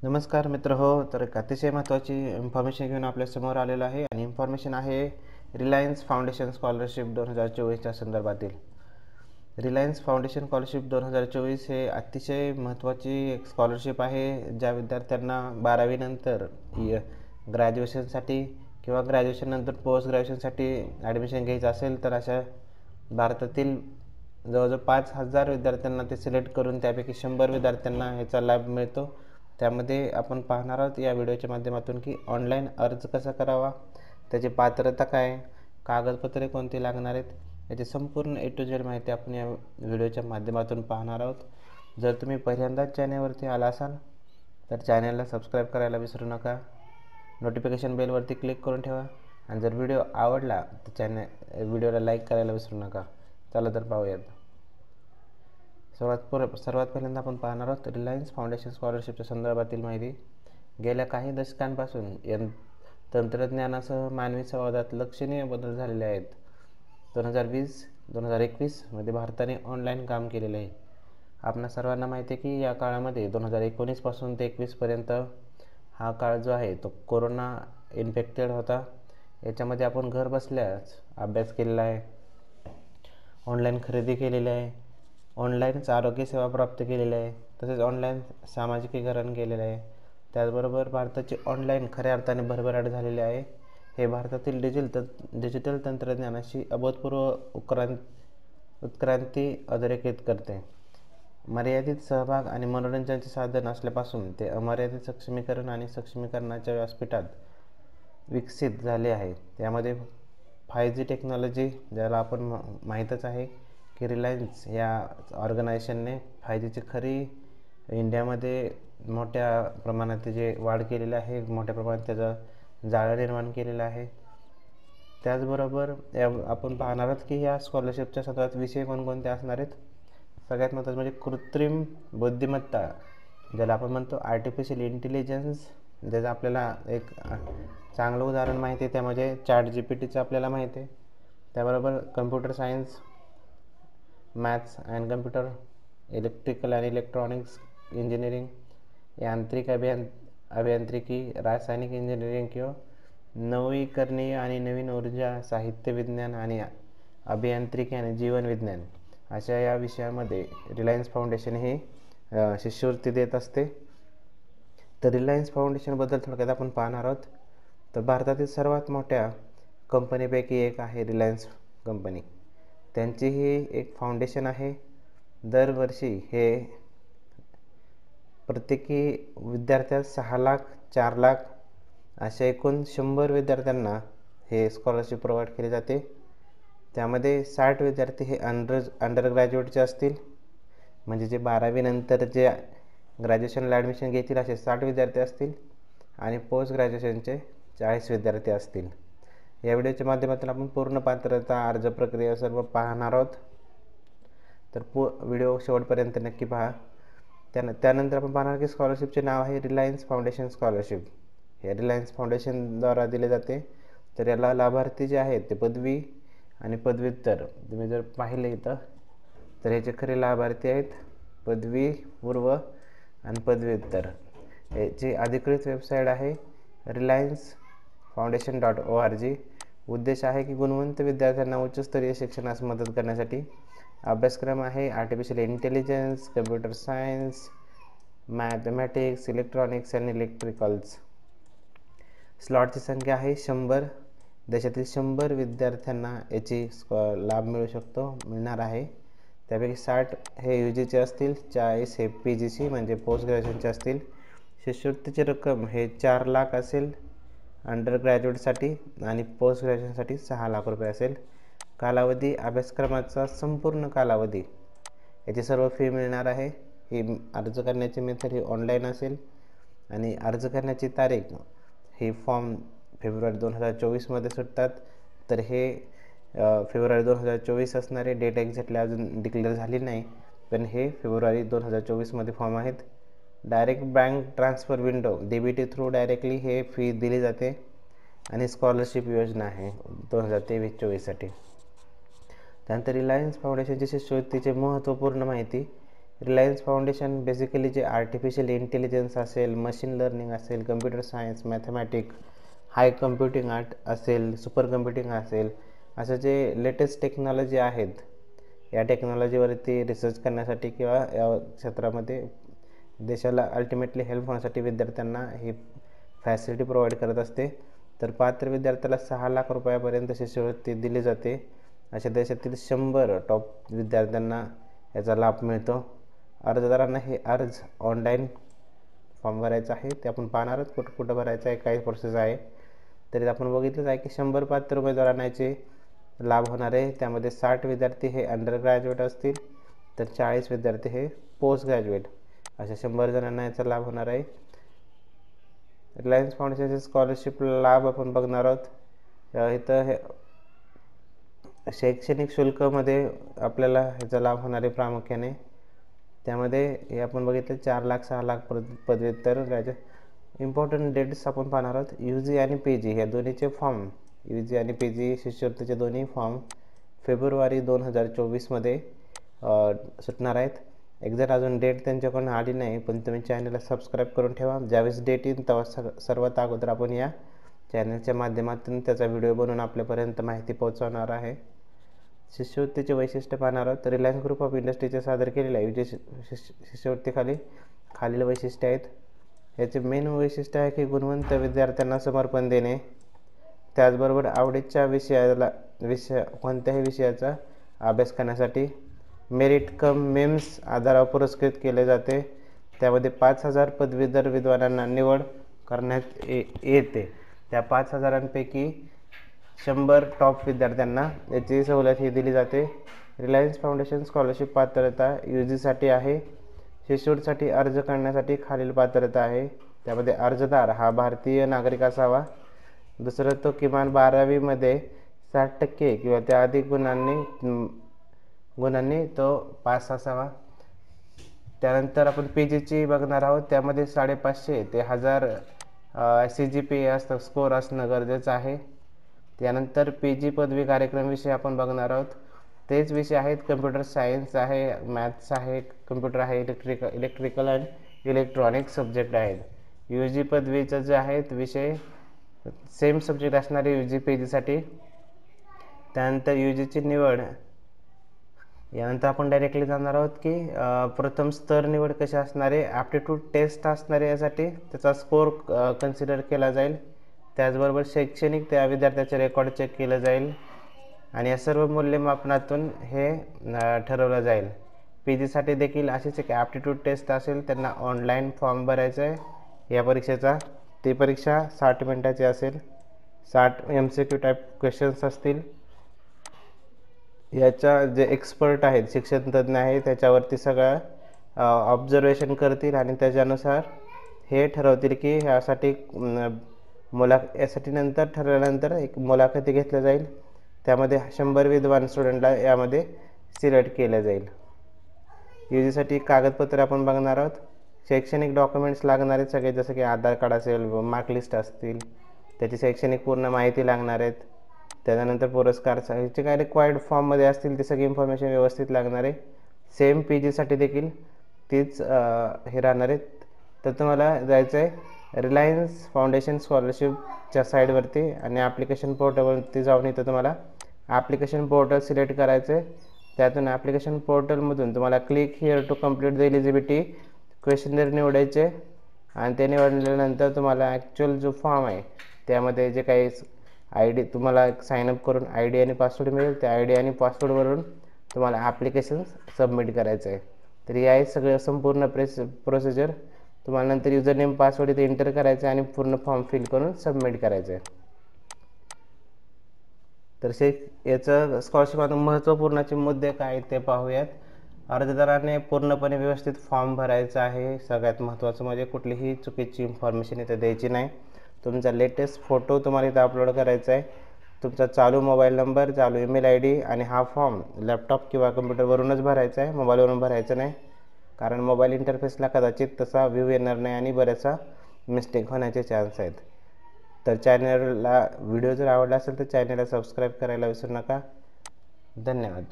नमस्कार मित्र हो. तर एक अतिशय महत्त्वाची इन्फॉर्मेशन घेऊन आपल्यासमोर आलेलो आहे आणि इन्फॉर्मेशन आहे रिलायन्स फाउंडेशन स्कॉलरशिप 2024च्या संदर्भातील. रिलायन्स फाउंडेशन स्कॉलरशिप 2024 हे अतिशय महत्त्वाची एक स्कॉलरशिप आहे, ज्या विद्यार्थ्यांना 12वी नंतर ग्रॅज्युएशनसाठी किंवा ग्रॅज्युएशननंतर पोस्ट ग्रॅज्युएशनसाठी ॲडमिशन घ्यायचं असेल तर अशा भारतातील जवळजवळ 5,000 विद्यार्थ्यांना ते सिलेक्ट करून त्यापैकी 100 विद्यार्थ्यांना ह्याचा लाभ मिळतो. त्यामध्ये आपण पाहणार आहोत या व्हिडिओच्या माध्यमातून की ऑनलाईन अर्ज कसा करावा, त्याची पात्रता काय, कागदपत्रे कोणती लागणार आहेत, याची संपूर्ण ए टू झेड माहिती आपण या व्हिडिओच्या माध्यमातून पाहणार आहोत. जर तुम्ही पहिल्यांदाच चॅनलवरती आला असाल तर चॅनलला सबस्क्राईब करायला विसरू नका. नोटिफिकेशन बेलवरती क्लिक करून ठेवा आणि जर व्हिडिओ आवडला तर व्हिडिओला लाईक करायला विसरू नका. चला तर पाहूयात. सर्वात पहिल्यांदा आपण पाहणार आहोत रिलायन्स फाउंडेशन स्कॉलरशिपच्या संदर्भातील माहिती. गेल्या काही दशकांपासून तंत्रज्ञानासह मानवी संवादात लक्षणीय बदल झालेले आहेत. 2020-2021 भारताने ऑनलाईन काम केलेले आहे. आपणा सर्वांना माहिती आहे की या काळामध्ये 2019 पासून ते 21पर्यंत हा काळ जो आहे तो कोरोना इन्फेक्टेड होता. याच्यामध्ये आपण घर बसल्याच अभ्यास केलेला आहे, ऑनलाईन खरेदी केलेली आहे, ऑनलाईनच आरोग्यसेवा प्राप्त केलेली आहे, तसेच ऑनलाईन सामाजिकीकरण केलेलं आहे. त्याचबरोबर भारताची ऑनलाईन खऱ्या अर्थाने भरभराट झालेली आहे. हे भारतातील डिजिटल तंत्रज्ञानाशी अभूतपूर्व उत्क्रांती अधोरेखित करते. मर्यादित सहभाग आणि मनोरंजनाचे साधन असल्यापासून ते अमर्यादित सक्षमीकरण आणि सक्षमीकरणाच्या व्यासपीठात विकसित झाले आहे. त्यामध्ये 5G टेक्नॉलॉजी, ज्याला आपण माहीतच आहे की रिलायन्स या ऑर्गनायझेशनने 5Gची खरी इंडियामध्ये मोठ्या प्रमाणात त्याची वाढ केलेली आहे, मोठ्या प्रमाणात त्याचं जाळं निर्माण केलेलं आहे. त्याचबरोबर आपण पाहणार आहोत की या स्कॉलरशिपच्या सत्रात विषय कोणकोणते असणार आहेत. सगळ्यात महत्त्वाचं म्हणजे कृत्रिम बुद्धिमत्ता, ज्याला आपण म्हणतो आर्टिफिशियल इंटेलिजन्स. ज्याचं आपल्याला एक चांगलं उदाहरण माहिती आहे, त्यामध्ये ChatGPTचं आपल्याला माहिती आहे. त्याबरोबर computer science, maths and computer, electrical आणि इलेक्ट्रॉनिक्स इंजिनिअरिंग, यांत्रिक अभियांत्रिकी, रासायनिक इंजिनिअरिंग किंवा नवीकरणीय आणि नवीन ऊर्जा, साहित्य विज्ञान आणि अभियांत्रिकी आणि जीवन विज्ञान अशा या विषयामध्ये रिलायन्स फाउंडेशन हे शिष्यवृत्ती देत असते. तर रिलायन्स फाउंडेशनबद्दल थोडक्यात आपण पाहणार आहोत. तर भारतातील सर्वात मोठ्या कंपनीपैकी एक आहे रिलायन्स कंपनी. त्यांची ही एक फाउंडेशन आहे. दरवर्षी हे प्रत्येकी विद्यार्थ्यास 6 लाख, 4 लाख अशा एकूण 100 विद्यार्थ्यांना हे स्कॉलरशिप प्रोव्हाइड केले जाते. त्यामध्ये 60 विद्यार्थी हे अंडर ग्रॅज्युएटचे असतील, म्हणजे जे 12वी नंतर जे ग्रॅज्युएशनला ॲडमिशन घेतील असे 60 विद्यार्थी असतील आणि पोस्ट ग्रॅज्युएशनचे 40 विद्यार्थी असतील. या व्हिडिओच्या माध्यमातून आपण पूर्ण पात्रता, अर्ज प्रक्रिया सर्व पाहणार आहोत. तर व्हिडिओ शेवटपर्यंत नक्की पहा. त्यानंतर आपण पाहणार की स्कॉलरशिपचे नाव आहे रिलायन्स फाउंडेशन स्कॉलरशिप. हे रिलायन्स फाउंडेशनद्वारा दिले जाते. तर याला लाभार्थी जे आहेत ते पदवी आणि पदव्युत्तर, तुम्ही जर पाहिले इथं तर ह्याचे खरे लाभार्थी आहेत पदवीपूर्व आणि पदव्युत्तर. याची अधिकृत वेबसाईट आहे reliancefoundation.org. उद्देश आहे की गुणवंत विद्यार्थ्यांना उच्चस्तरीय शिक्षणास मदत करण्यासाठी. अभ्यासक्रम आहे artificial intelligence, computer science, mathematics, electronics आणि इलेक्ट्रिकल्स. स्लॉटची संख्या आहे 100. देशातील 100 विद्यार्थ्यांना याची लाभ मिळणार आहे. त्यापैकी 60 हे UGचे असतील, 40 हे PGC म्हणजे पोस्ट ग्रॅज्युएशनचे असतील. शिष्यवृत्तीची रक्कम हे 4 लाख असेल अंडर ग्रॅज्युएटसाठी आणि पोस्ट ग्रॅज्युएशनसाठी 6 लाख रुपये असेल. कालावधी, अभ्यासक्रमाचा संपूर्ण कालावधी, याची सर्व फी मिळणार आहे. ही अर्ज करण्याची मेथड ही ऑनलाईन असेल आणि अर्ज करण्याची तारीख ही फॉर्म फेब्रुवारी 2024 सुटतात. तर हे फेब्रुवारी 2024 असणारे डेट एक्झॅक्टली अजून डिक्लेअर झाली नाही, पण हे फेब्रुवारी 2024 फॉर्म आहेत. Direct bank transfer window DBT through directly हे फी दिली जाते आणि स्कॉलरशिप योजना आहे 2023-24साठी. त्यानंतर रिलायन्स फाउंडेशनची शिष्यवृत्तीची महत्त्वपूर्ण माहिती. रिलायन्स फाउंडेशन बेसिकली जे आर्टिफिशियल इंटेलिजन्स असेल, मशीन लर्निंग असेल, कम्प्युटर सायन्स, मॅथमॅटिक्स, हाय कम्प्युटिंग आर्ट असेल, सुपर कम्प्युटिंग असेल, असं जे लेटेस्ट टेक्नॉलॉजी आहेत, या टेक्नॉलॉजीवरती रिसर्च करण्यासाठी किंवा या क्षेत्रामध्ये देशाला अल्टिमेटली हेल्प होण्यासाठी विद्यार्थ्यांना ही फॅसिलिटी प्रोव्हाइड करत असते. तर पात्र विद्यार्थ्याला 6 लाख रुपयापर्यंत शिष्यवृत्ती दिली जाते. अशा देशातील 100 टॉप विद्यार्थ्यांना याचा लाभ मिळतो. अर्जदारांना हे अर्ज ऑनलाईन फॉर्म भरायचा आहे, ते आपण पाहणारच कुठं भरायचं आहे, काय प्रोसेस आहे. तरी आपण बघितलंच आहे की 100 पात्र उमेदवारांना याचे लाभ होणार आहे. त्यामध्ये 60 विद्यार्थी हे अंडर ग्रॅज्युएट असतील, तर 40 विद्यार्थी हे पोस्ट ग्रॅज्युएट, अशा 100 जणांना याचा लाभ होणार आहे. रिलायन्स फाउंडेशनचे स्कॉलरशिप लाभ आपण बघणार आहोत. इथं हे शैक्षणिक शुल्कामध्ये आपल्याला ह्याचा लाभ होणार आहे प्रामुख्याने. त्यामध्ये हे आपण बघितलं 4 लाख 6 लाख पदव्युत्तर ग्रॅज्युएट. इम्पॉर्टंट डेट्स आपण पाहणार आहोत. UG आणि PG ह्या दोन्हीचे फॉर्म, UG आणि PG शिष्यवृत्तीचे दोन्ही फॉर्म फेब्रुवारी 2024मध्ये सुटणार आहेत. एक्झॅक्ट अजून डेट त्यांच्याकडून आली नाही, पण तुम्ही चॅनलला सबस्क्राईब करून ठेवा. ज्यावेळेस डेट येईल तेव्हा सर्वात अगोदर आपण या चॅनलच्या माध्यमातून त्याचा व्हिडिओ बनवून आपल्यापर्यंत माहिती पोहोचवणार आहे. शिष्यवृत्तीचे वैशिष्ट्य पाहणार आहोत. रिलायन्स ग्रुप ऑफ इंडस्ट्रीचे सादर केलेल्या UG शिष्यवृत्तीखाली खालील वैशिष्ट्ये आहेत. याचे मेन वैशिष्ट्य आहे की गुणवंत विद्यार्थ्यांना समर्पण देणे, त्याचबरोबर आवडीच्या कोणत्याही विषयाचा अभ्यास करण्यासाठी मेरिट कम मेम्स आधारावर पुरस्कृत केले जाते. त्यामध्ये 5,000 पदवीधर विद्वानांना निवड करण्यात येते. त्या 5,000पैकी 100 टॉप विद्यार्थ्यांना याची सवलत ही दिली जाते. रिलायन्स फाउंडेशन स्कॉलरशिप पात्रता UGसाठी आहे. शिष्यवृत्तीसाठी अर्ज करण्यासाठी खालील पात्रता आहे. त्यामध्ये अर्जदार हा भारतीय नागरिक असावा. दुसरं, तो किमान 12वीमध्ये 60% किंवा त्या अधिक गुणांनी तो पास असावा. त्यानंतर आपण PGची बघणार आहोत. त्यामध्ये 550 ते 1000 CGPA असतं, स्कोअर असणं गरजेचं आहे. त्यानंतर PG पदवी कार्यक्रमविषयी आपण बघणार आहोत. तेच विषय आहेत, कम्प्युटर सायन्स आहे, मॅथ्स आहे, कम्प्युटर आहे, इलेक्ट्रिकल अँड इलेक्ट्रॉनिक सब्जेक्ट आहेत. UG पदवीचं जे आहेत विषय सेम सब्जेक्ट असणारे UG PGसाठी. त्यानंतर UGची निवड, यानंतर आपण डायरेक्टली जाणार आहोत की प्रथम स्तर निवड कशी असणारे, ॲप्टिट्यूड टेस्ट असणारे, यासाठी त्याचा स्कोअर कन्सिडर केला जाईल. त्याचबरोबर शैक्षणिक त्या विद्यार्थ्याचे रेकॉर्ड चेक केलं जाईल आणि या सर्व मूल्यमापनातून हे ठरवलं जाईल. PGसाठी देखील अशीच एक ॲप्टिट्यूड टेस्ट असेल. त्यांना ऑनलाईन फॉर्म भरायचा आहे या परीक्षेचा. ती परीक्षा 60 मिनिटाची असेल. 60 MCQ टाईप क्वेश्चन्स असतील. याच्या जे एक्सपर्ट आहेत, शिक्षण तज्ज्ञ आहेत, त्याच्यावरती सगळं ऑब्झर्वेशन करतील आणि त्याच्यानुसार हे ठरवतील की यासाठी नंतर ठरवल्यानंतर एक मुलाखती घेतल्या जाईल. त्यामध्ये 100 विद्वान स्टुडंटला यामध्ये सिलेक्ट केलं जाईल. UGसाठी कागदपत्र आपण बघणार आहोत. शैक्षणिक डॉक्युमेंट्स लागणारे सगळे, जसं की आधार कार्ड असेल, मार्कलिस्ट असतील, त्याची शैक्षणिक पूर्ण माहिती लागणार आहेत. त्याच्यानंतर पुरस्कार जे काय रिक्वायर्ड फॉर्ममध्ये असतील ते सगळी इन्फॉर्मेशन व्यवस्थित लागणार आहे. सेम PGसाठी देखील तीच हे राहणार आहेत. तर तुम्हाला जायचं आहे रिलायन्स फाउंडेशन स्कॉलरशिपच्या साईडवरती आणि ॲप्लिकेशन पोर्टलवरती जाऊन इथं तुम्हाला ॲप्लिकेशन पोर्टल सिलेक्ट करायचं आहे. त्यातून ॲप्लिकेशन पोर्टलमधून तुम्हाला click here to complete the eligibility questionnaire निवडायचे आणि ते निवडल्यानंतर तुम्हाला ॲक्च्युअल जो फॉर्म आहे त्यामध्ये जे काही ID तुम्हाला साईनअप करून ID आणि पासवर्ड मिळेल. त्या ID आणि पासवर्डवरून तुम्हाला ॲप्लिकेशन सबमिट करायचं आहे. तर या सगळं संपूर्ण प्रोसिजर तुम्हाला नंतर युजर नेम पासवर्ड इथे एंटर करायचं आहे आणि पूर्ण फॉर्म फिल करून सबमिट करायचं आहे. तर याचं स्कॉलरशिपमधून महत्त्वपूर्णचे मुद्दे काय ते पाहूयात. अर्जदाराने पूर्णपणे व्यवस्थित फॉर्म भरायचा आहे. सगळ्यात महत्त्वाचं म्हणजे कुठलीही चुकीची इन्फॉर्मेशन इथे द्यायची नाही. तुमचा लेटेस्ट फोटो तुम्हाला इथं अपलोड करायचा आहे. तुमचा चालू मोबाईल नंबर, चालू ईमेल ID आणि हा फॉर्म लॅपटॉप किंवा कम्प्युटरवरूनच भरायचा आहे, मोबाईलवरून भरायचा नाही. कारण मोबाईल इंटरफेसला कदाचित तसा व्ह्यू येणार नाही आणि बऱ्याचसा मिस्टेक होण्याचे चान्स आहेत. तर चॅनलला व्हिडिओ जर आवडला असेल तर चॅनलला सबस्क्राईब करायला विसरू नका. धन्यवाद.